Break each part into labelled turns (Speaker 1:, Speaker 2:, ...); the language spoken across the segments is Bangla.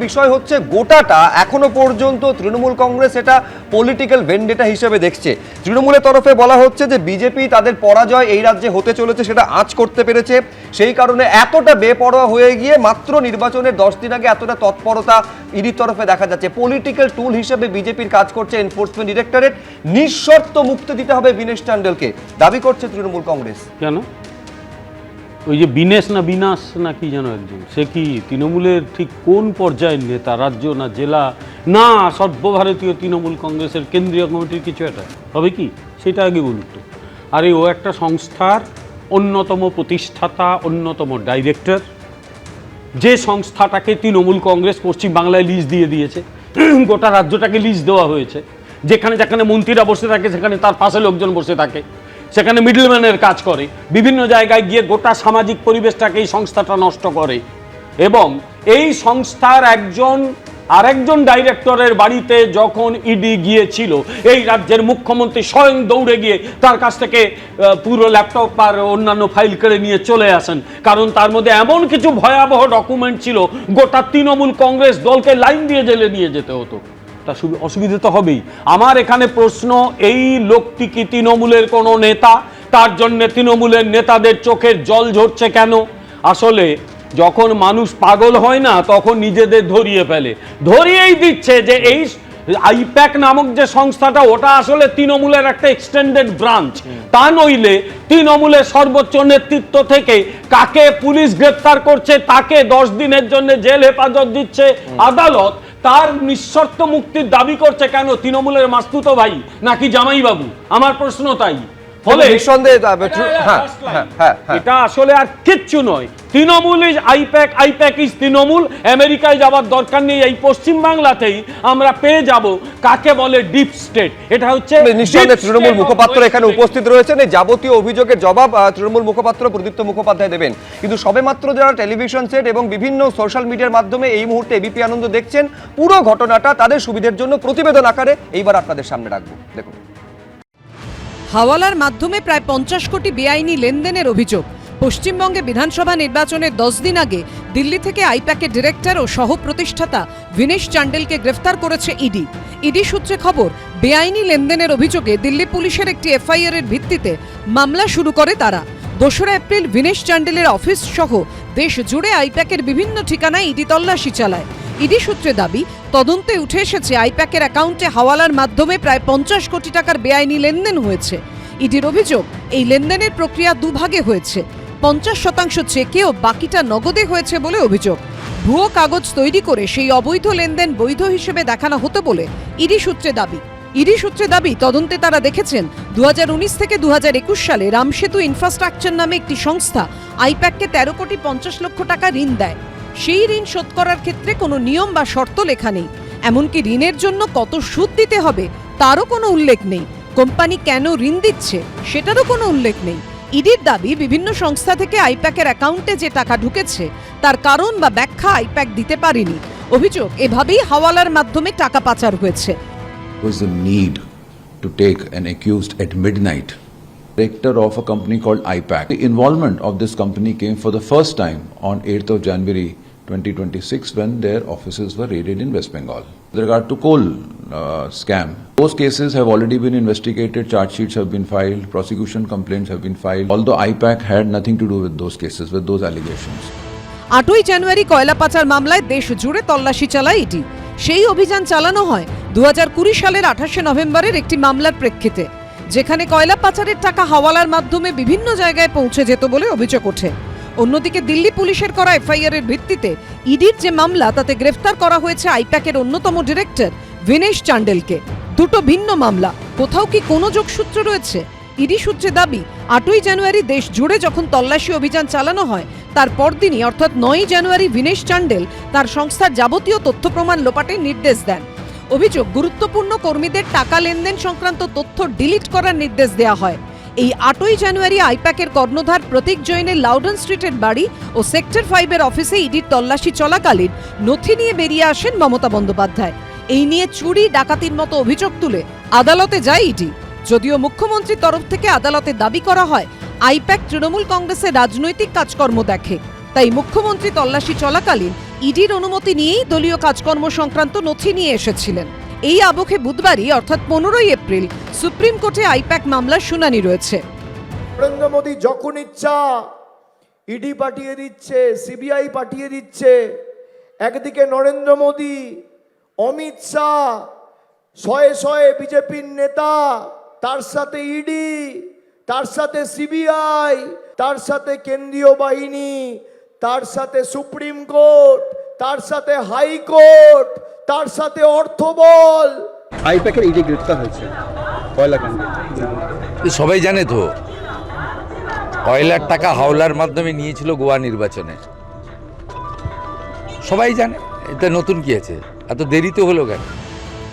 Speaker 1: বিষয় হচ্ছে গোটাটা এখনো পর্যন্ত তৃণমূল কংগ্রেস এটা পলিটিক্যাল ভেন্ডেটা হিসেবে দেখছে। তৃণমূলের তরফে বলা হচ্ছে যে বিজেপি তাদের পরাজয় এই রাজ্যে হতে চলেছে সেটা আঁচ করতে পেরেছে, সেই কারণে এতটা বেপরোয়া হয়ে গিয়ে মাত্র নির্বাচনের 10 দিন আগে এতটা তৎপরতা ইডির তরফে দেখা যাচ্ছে। পলিটিক্যাল টুল হিসেবে বিজেপির কাজ করছে এনফোর্সমেন্ট ডিরেক্টরেট। নিঃশর্ত মুক্তি দিতে হবে বিনেশ চান্ডেলকে দাবি করছে তৃণমূল কংগ্রেস।
Speaker 2: কেন? ওই যে বিনেশ না বিনাশ না কি যেন একজন, সে কি তৃণমূলের ঠিক কোন পর্যায়ের নেতা? রাজ্য না জেলা না সর্বভারতীয় তৃণমূল কংগ্রেসের কেন্দ্রীয় কমিটির কিছু একটা হবে কি? সেটা আগে বলুন তো। আরে ও একটা সংস্থার অন্যতম প্রতিষ্ঠাতা, অন্যতম ডাইরেক্টর, যে সংস্থাটাকে তৃণমূল কংগ্রেস পশ্চিমবাংলায় লিজ দিয়ে দিয়েছে। গোটা রাজ্যটাকে লিজ দেওয়া হয়েছে। যেখানে যেখানে মন্ত্রীরা বসে থাকে সেখানে তার পাশে লোকজন বসে থাকে, সেখানে মিডলম্যানের কাজ করে, বিভিন্ন জায়গায় গিয়ে গোটা সামাজিক পরিবেশটাকে এই সংস্থাটা নষ্ট করে। এবং এই সংস্থার আরেকজন ডাইরেক্টরের বাড়িতে যখন ইডি গিয়েছিল, এই রাজ্যের মুখ্যমন্ত্রী স্বয়ং দৌড়ে গিয়ে তার কাছ থেকে পুরো ল্যাপটপ আর অন্যান্য ফাইল কেড়ে নিয়ে চলে আসেন, কারণ তার মধ্যে এমন কিছু ভয়াবহ ডকুমেন্ট ছিল গোটা তৃণমূল কংগ্রেস দলকে লাইন দিয়ে জেলে নিয়ে যেতে হতো। তা অসুবিধা তো হবেই। আমার এখানে প্রশ্ন, এই লোকটি কি তৃণমূলের কোনো নেতা? তার জন্য তৃণমূলের নেতাদের চোখের জল ঝরছে কেন? আসলে যখন মানুষ পাগল হয় না তখন নিজেদের ধরিয়ে ফেলে, ধরিয়েই দিচ্ছে যে এই আইপ্যাক নামক যে সংস্থাটা ওটা আসলে তৃণমূলের একটা এক্সটেন্ডেড ব্রাঞ্চ। তা নইলে তৃণমূলের সর্বোচ্চ নেতৃত্ব থেকে কাকে পুলিশ গ্রেফতার করছে, তাকে 10 দিনের জন্য জেল হেফাজত দিচ্ছে আদালত, তার নিঃশর্ত মুক্তির দাবি করছে কেন? তৃণমূলের মাস্তুতো ভাই নাকি জামাইবাবু? আমার প্রশ্ন তাই। ফলে এটা আসলে আর কিচ্ছু নয়। Trinamool is I-PAC, I-PAC is Trinamool. আমেরিকায় যাওয়ার দরকার নেই, এই পশ্চিম বাংলাতেই আমরা পেয়ে যাব কাকে বলে ডিপ স্টেট। এটা হচ্ছে
Speaker 1: নিঃসন্দেহে তৃণমূল মুখপাত্র এখানে উপস্থিত রয়েছেন। এই যাবতীয় অভিযোগের জবাব তৃণমূল মুখপাত্র প্রদীপ্ত মুখোপাধ্যায় দেবেন। কিন্তু সবেমাত্র যারা টেলিভিশন সেট এবং বিভিন্ন সোশ্যাল মিডিয়ার মাধ্যমে এই মুহূর্তে এবিপি আনন্দ দেখছেন, পুরো ঘটনাটা তাদের সুবিধার জন্য প্রতিবেদন আকারে এইবার আপনাদের সামনে রাখবো। দেখুন।
Speaker 3: হাওয়ালার মাধ্যমে প্রায় 50 কোটি বেআইনি লেনদেনের অভিযোগ। পশ্চিমবঙ্গে বিধানসভা নির্বাচনের 10 দিন আগে দিল্লি থেকে আইপ্যাকের ডিরেক্টর ও সহ প্রতিষ্ঠাতা বিনেশ চান্ডেলকে গ্রেফতার করেছে ইডি। ইডি সূত্রে খবর, বেআইনি লেনদেনের অভিযোগে দিল্লি পুলিশের একটি এফআইআর এর ভিত্তিতে মামলা শুরু করে তারা। 2রা এপ্রিল বিনেশ চান্ডেলের অফিস সহ দেশ জুড়ে আইপ্যাকের বিভিন্ন ঠিকানায় ইডি তল্লাশি চালায়। ইডি সূত্রে দাবি, তদন্তে উঠে এসেছে আইপ্যাকের অ্যাকাউন্টে হাওয়ালার মাধ্যমে প্রায় 50 কোটি টাকার বেআইনি লেনদেন হয়েছে। ইডির অভিযোগ, এই লেনদেনের প্রক্রিয়া দুভাগে হয়েছে। 50% চেকে ও বাকিটা নগদে হয়েছে বলে অভিযোগ। ভুয়ো কাগজ তৈরি করে সেই অবৈধ লেনদেন বৈধ হিসেবে দেখানো হতো বলে ইডি সূত্রে দাবি তদন্তে তারা দেখেছেন 2019 থেকে 2021 সালে রামসেতু ইনফ্রাস্ট্রাকচার নামে একটি সংস্থা আইপ্যাককে 13 কোটি 50 লক্ষ টাকা ঋণ দেয়। সেই ঋণ শোধ করার ক্ষেত্রে কোনো নিয়ম বা শর্ত লেখা নেই। এমনকি ঋণের জন্য কত সুদ দিতে হবে তারও কোনো উল্লেখ নেই। কোম্পানি কেন ঋণ দিচ্ছে সেটারও কোনো উল্লেখ নেই। ইডির দাবি, বিভিন্ন সংস্থা থেকে আইপ্যাকের অ্যাকাউন্টে যে টাকা ঢুকেছে তার কারণ বা ব্যাখ্যা আইপ্যাক দিতে পারেনি। অভিযোগ, এভাবেই হাওয়ালার মাধ্যমে টাকা পাচার হয়েছে।
Speaker 4: Was the need to take an accused at midnight, director of a company called IPAC. The involvement of this company came for the first time on 8th of January 2026 when their offices were raided in West Bengal. With regard to coal scam, those cases have already been investigated, charge sheets have been filed, prosecution complaints have been filed, although IPAC had nothing to do with those cases, with those allegations.
Speaker 3: 8ই জানুয়ারি কয়লা পাচার মামলায় দেশ জুড়ে তল্লাশি চালায় ইডি। সেই অভিযান চালানো হয় 2020 সালের 28শে নভেম্বরের একটি মামলার প্রেক্ষিতে, যেখানে কয়লা পাচারের টাকা হাওয়ালার মাধ্যমে বিভিন্ন জায়গায় পৌঁছে যেত বলে অভিযোগ ওঠে। অন্যদিকে দিল্লি পুলিশের করা এফআইআর এর ভিত্তিতে ইডির যে মামলা, তাতে গ্রেফতার করা হয়েছে আইপ্যাকের অন্যতম ডিরেক্টর বিনেশ চান্ডেলকে। দুটো ভিন্ন মামলা, কোথাও কি কোনো যোগসূত্র রয়েছে? ইডি সূত্রে দাবি, 8ই জানুয়ারি দেশ জুড়ে যখন তল্লাশি অভিযান চালানো হয় তার পরদিনই অর্থাৎ 9ই জানুয়ারি বিনেশ চান্ডেল তার সংস্থার যাবতীয় তথ্য প্রমাণ লোপাটের নির্দেশ দেন। অভিযোগ, গুরুত্বপূর্ণ কর্মীদের টাকা লেনদেন সংক্রান্ত তথ্য ডিলিট করার নির্দেশ দেওয়া হয়। এই 8ই জানুয়ারি আইপ্যাকের কর্ণধার প্রতীক জৈনের লাউডন স্ট্রিটের বাড়ি ও সেক্টর 5-এর অফিসে ইডির তল্লাশি চলাকালীন নথি নিয়ে বেরিয়ে আসেন মমতা বন্দ্যোপাধ্যায়। এই নিয়ে চুরি ডাকাতির মতো অভিযোগ তুলে আদালতে যায় ইডি। যদিও মুখ্যমন্ত্রীর তরফ থেকে আদালতে দাবি করা হয় আইপ্যাক তৃণমূল কংগ্রেসের রাজনৈতিক কাজকর্ম দেখে, তাই মুখ্যমন্ত্রী তল্লাশি চলাকালীন ইডির অনুমতি নিয়েই দলীয় কাজকর্ম সংক্রান্ত নথি নিয়ে এসেছিলেন। এই আবহে বুধবারই অর্থাৎ 15ই এপ্রিল সুপ্রিম কোর্টে আইপ্যাক মামলার শুনানি রয়েছে।
Speaker 5: নরেন্দ্র মোদী যখন ইচ্ছা ইডি পাঠিয়ে দিচ্ছে, সিবিআই পাঠিয়ে দিচ্ছে। একদিকে নরেন্দ্র মোদী, অমিত শাহ, শয়ে শয়ে বিজেপির নেতা, তার সাথে ইডি, তার সাথে সিবিআই, তার সাথে কেন্দ্রীয় বাহিনী, তার সাথে সুপ্রিম কোর্ট, তার সাথে হাইকোর্ট, তার সাথে অর্থবল।
Speaker 6: আইপ্যাকের ইডি গ্রেফতার হয়েছে কয়লা কাণ্ডে।
Speaker 7: সবাই জানে তো, কয়লার টাকা হাওলার মাধ্যমে নিয়েছিল গোয়া নির্বাচনে, সবাই জানে। এটা নতুন কি আছে, এত দেরিতে হলো কেন?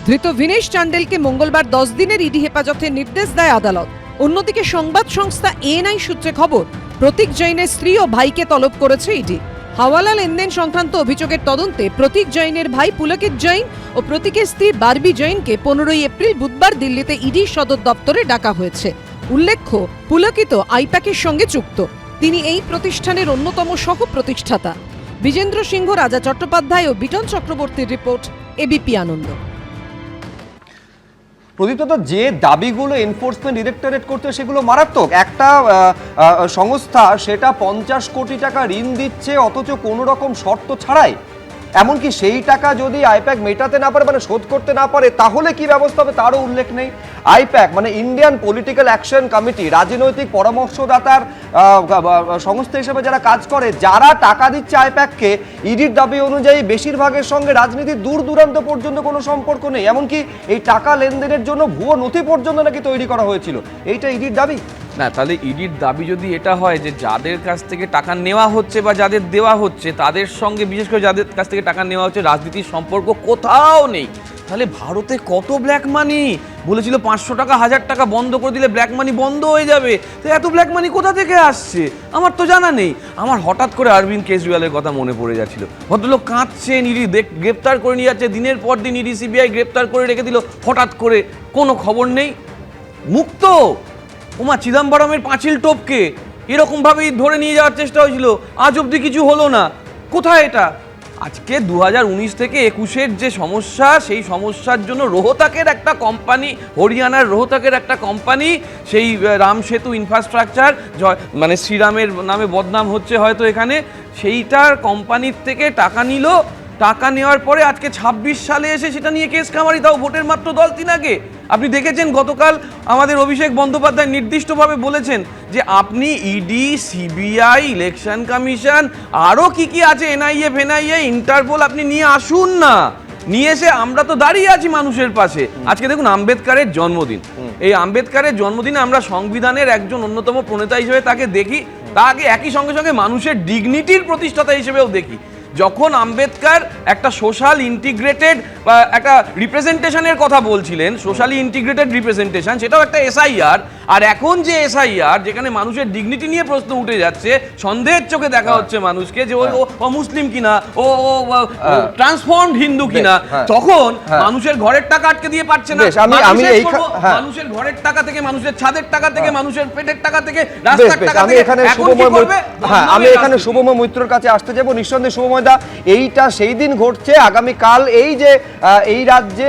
Speaker 3: ধৃত ভিনেশ চান্ডেলকে মঙ্গলবার 10 দিনের ইডি হেফাজতের নির্দেশ দেয় আদালত। অন্যদিকে সংবাদ সংস্থা এএনআই সূত্রে খবর, প্রতীক জৈনের স্ত্রী ও ভাইকে তলব করেছে ইডি। হাওয়ালা লেনদেন সংক্রান্ত অভিযোগের তদন্তে প্রতীক জৈনের ভাই পুলকিত জৈন ও প্রতীকের স্ত্রী বারবি জৈনকে 15ই এপ্রিল বুধবার দিল্লিতে ইডি সদর দপ্তরে ডাকা হয়েছে। উল্লেখ্য, পুলকিত আইপ্যাকের সঙ্গে যুক্ত। তিনি এই প্রতিষ্ঠানের অন্যতম সহ প্রতিষ্ঠাতা। বিজেন্দ্র সিংহ, রাজা চট্টোপাধ্যায় ও বিটন চক্রবর্তীর রিপোর্ট, এবিপি আনন্দ।
Speaker 1: প্রদীপ্ত, যে দাবিগুলো এনফোর্সমেন্ট ডিরেক্টরেট করতে সেগুলো মারাত্মক। একটা সংস্থা সেটা 50 কোটি টাকা ঋণ দিচ্ছে অথচ কোনো রকম শর্ত ছাড়াই। এমনকি সেই টাকা যদি আইপ্যাক মেটাতে না পারে, মানে শোধ করতে না পারে, তাহলে কি ব্যবস্থা হবে তারও উল্লেখ নেই। আইপ্যাক মানে ইন্ডিয়ান পলিটিক্যাল অ্যাকশন কমিটি, রাজনৈতিক পরামর্শদাতার সংস্থা হিসেবে যারা কাজ করে, যারা টাকা দিচ্ছে আইপ্যাককে, ইডির দাবি অনুযায়ী বেশিরভাগের সঙ্গে রাজনীতির দূর দূরান্ত পর্যন্ত কোনো সম্পর্ক নেই। এমনকি এই টাকা লেনদেনের জন্য ভুয়ো নথি পর্যন্ত নাকি তৈরি করা হয়েছিল। এইটা ইডির দাবি
Speaker 8: না। তাহলে ইডির দাবি যদি এটা হয় যে যাদের কাছ থেকে টাকা নেওয়া হচ্ছে বা যাদের দেওয়া হচ্ছে তাদের সঙ্গে, বিশেষ করে যাদের কাছ থেকে টাকা নেওয়া হচ্ছে, রাজনীতির সম্পর্ক কোথাও নেই, তাহলে ভারতে কত ব্ল্যাক মানি বলেছিল 500 টাকা 1000 টাকা বন্ধ করে দিলে ব্ল্যাক মানি বন্ধ হয়ে যাবে। তো এত ব্ল্যাক মানি কোথা থেকে আসছে আমার তো জানা নেই। আমার হঠাৎ করে অরবিন্দ কেজরিওয়ালের কথা মনে পড়ে যাচ্ছিল। ভদ্রলোক কাঁদছেন, ইডি গ্রেপ্তার করে নিয়ে যাচ্ছে, দিনের পর দিন ইডি সিবিআই গ্রেপ্তার করে রেখে দিল, হঠাৎ করে কোনো খবর নেই, মুক্ত। ওমা, চিদম্বরমের পাঁচিল টোপকে এরকমভাবেই ধরে নিয়ে যাওয়ার চেষ্টা হয়েছিল, আজ অবধি কিছু হলো না। কোথায় এটা? আজকে 2019 থেকে 21-এর যে সমস্যা, সেই সমস্যার জন্য রোহতাকের একটা কোম্পানি, হরিয়ানার রোহতাকের একটা কোম্পানি, সেই রাম সেতু ইনফ্রাস্ট্রাকচার, মানে শ্রীরামের নামে বদনাম হচ্ছে হয়তো এখানে, সেইটার কোম্পানির থেকে টাকা নিল। টাকা নেওয়ার পরে আজকে 26 সালে এসে সেটা নিয়ে কেস কামারি, তাও ভোটের মাত্র 10 দিন আগে। আপনি দেখেছেন গতকাল আমাদের অভিষেক বন্দ্যোপাধ্যায় নির্দিষ্টভাবে বলেছেন যে আপনি ইডি, সিবিআই, ইলেকশন কমিশন, আরও কি আছে, এনআইএ, ইন্টারপোল, আপনি নিয়ে আসুন না। নিয়ে এসে আমরা তো দাঁড়িয়ে আছি মানুষের পাশে। আজকে দেখুন আম্বেদকরের জন্মদিন, এই আম্বেদকরের জন্মদিনে আমরা সংবিধানের একজন অন্যতম প্রণেতা হিসেবে তাকে দেখি, তাকে একই সঙ্গে সঙ্গে মানুষের ডিগনিটির প্রতিষ্ঠাতা হিসেবেও দেখি। যখন আম্বেদকর একটা সোশ্যাল ইন্টিগ্রেটেড বা একটা রিপ্রেজেন্টেশনের কথা বলছিলেন, সোশ্যালি ইন্টিগ্রেটেড রিপ্রেজেন্টেশন, সেটাও একটা এসআইআর। আর এখন যে এসআইআর, যেখানে মানুষের ডিগনিটি নিয়ে প্রশ্ন উঠে যাচ্ছে, সন্দেহের চোখে দেখা হচ্ছে মানুষকে যে ও মুসলিম কিনা, ও ট্রান্সফর্মড হিন্দু কিনা, তখন মানুষের ঘরের টাকা আটকে দিয়ে পারছে না। মানুষের ঘরের টাকা থেকে, মানুষের ছাদের টাকা থেকে, মানুষের পেটের টাকা থেকে, রাস্তার টাকা থেকে।
Speaker 1: আমি এখানে শুভময় মৈত্রর কাছে আসতে যাবো। নিঃসন্দেহে শুভময় দা, এইটা সেই দিন ঘটছে আগামীকাল, এই যে এই রাজ্যে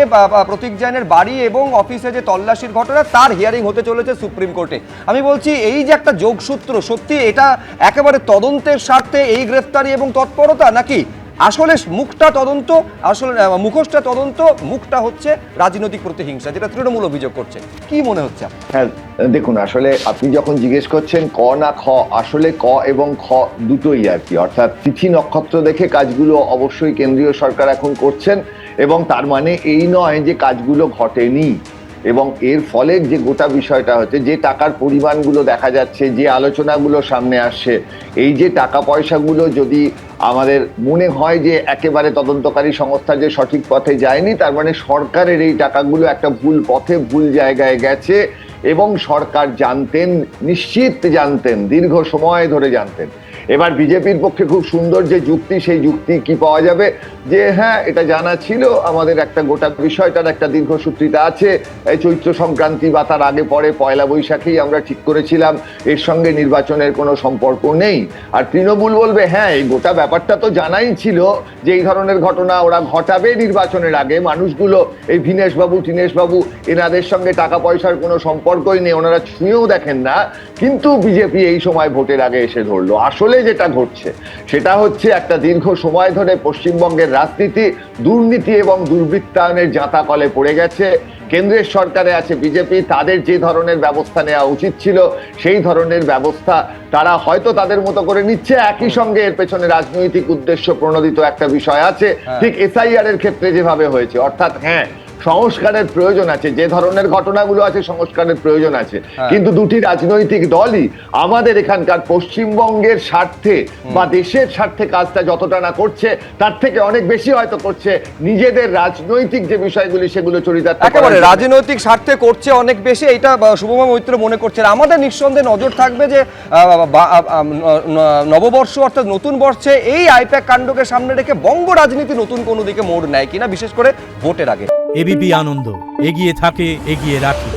Speaker 1: প্রতীক জৈনের বাড়ি এবং অফিসে যে তল্লাশির ঘটনা, তার হিয়ারিং হতে চলেছে সুপ্রিম কোর্টে। আমি বলছি এই যে একটা যোগসূত্র, সত্যি এটা একেবারে তদন্তের স্বার্থে এই গ্রেফতারি এবং তৎপরতা, নাকি আসলে মুখটা তদন্ত, আসলে মুখোশটা তদন্ত, মুখটা হচ্ছে রাজনৈতিক প্রতিহিংসা, যেটা তৃণমূল অভিযোগ করছে? কি মনে হচ্ছে?
Speaker 9: হ্যাঁ দেখুন, আসলে আপনি যখন জিজ্ঞেস করছেন ক না খ, আসলে ক এবং খ দুটোই আর কি। অর্থাৎ তিথি নক্ষত্র দেখে কাজগুলো অবশ্যই কেন্দ্রীয় সরকার এখন করছেন, এবং তার মানে এই নয় যে কাজগুলো ঘটেনি। এবং এর ফলে যে গোটা বিষয়টা হচ্ছে, যে টাকার পরিমাণগুলো দেখা যাচ্ছে, যে আলোচনাগুলো সামনে আসছে, এই যে টাকা পয়সাগুলো যদি আমাদের মনে হয় যে একেবারে তদন্তকারী সংস্থা যে সঠিক পথে যায়নি, তার মানে সরকারের এই টাকাগুলো একটা ভুল পথে, ভুল জায়গায় গেছে, এবং সরকার জানতেন, নিশ্চিত জানতেন, দীর্ঘ সময় ধরে জানতেন। এবার বিজেপির পক্ষে খুব সুন্দর যে যুক্তি, সেই যুক্তি কি পাওয়া যাবে যে হ্যাঁ এটা জানা ছিল, আমাদের একটা গোটা বিষয়টার একটা দীর্ঘসূত্রিতা আছে, এই চৈত্র সংক্রান্তি বা তার আগে পরে পয়লা বৈশাখেই আমরা ঠিক করেছিলাম, এর সঙ্গে নির্বাচনের কোনো সম্পর্ক নেই। আর তৃণমূল বলবে হ্যাঁ এই গোটা ব্যাপারটা তো জানাই ছিল যে এই ধরনের ঘটনা ওরা ঘটাবে নির্বাচনের আগে, মানুষগুলো এই দীনেশবাবু এনাদের সঙ্গে টাকা পয়সার কোনো সম্পর্কই নেই, ওনারা ছুঁয়েও দেখেন না, কিন্তু বিজেপি এই সময় ভোটের আগে এসে ধরলো। আসলে যেটা ঘটছে সেটা হচ্ছে একটা দীর্ঘ সময় ধরে পশ্চিমবঙ্গের রাজনীতি দুর্নীতি এবং দুর্বৃত্তায়নের জাঁতাকলে পড়ে গেছে। কেন্দ্রের সরকারে আছে বিজেপি, তাদের যে ধরনের ব্যবস্থা নেওয়া উচিত ছিল সেই ধরনের ব্যবস্থা তারা হয়তো তাদের মতো করে নিচ্ছে। একই সঙ্গে এর পেছনে রাজনৈতিক উদ্দেশ্য প্রণোদিত একটা বিষয় আছে, ঠিক এসআইআর এর ক্ষেত্রে যেভাবে হয়েছে। অর্থাৎ হ্যাঁ সংস্কারের প্রয়োজন আছে, যে ধরনের ঘটনাগুলো আছে সংস্কারের প্রয়োজন আছে, কিন্তু দুটি রাজনৈতিক দলই আমাদের এখানকার পশ্চিমবঙ্গের স্বার্থে বা দেশের স্বার্থে কাজটা যতটা না করছে তার থেকে অনেক বেশি হয়তো করছে নিজেদের রাজনৈতিক যে বিষয়গুলি সেগুলো চরিতার্থ করার
Speaker 1: একেবারে
Speaker 9: জন্য।
Speaker 1: রাজনৈতিক স্বার্থে করছে অনেক বেশি, এটা শুভমা মৈত্র মনে করছেন। আমাদের নিঃসন্দেহে নজর থাকবে যে নববর্ষ অর্থাৎ নতুন বর্ষে এই আইপ্যাক কাণ্ডকে সামনে রেখে বঙ্গ রাজনীতি নতুন কোনো দিকে মোড় নেয় কিনা, বিশেষ করে ভোটের আগে।
Speaker 10: এবিপি আনন্দ, এগিয়ে থাকে, এগিয়ে রাখে।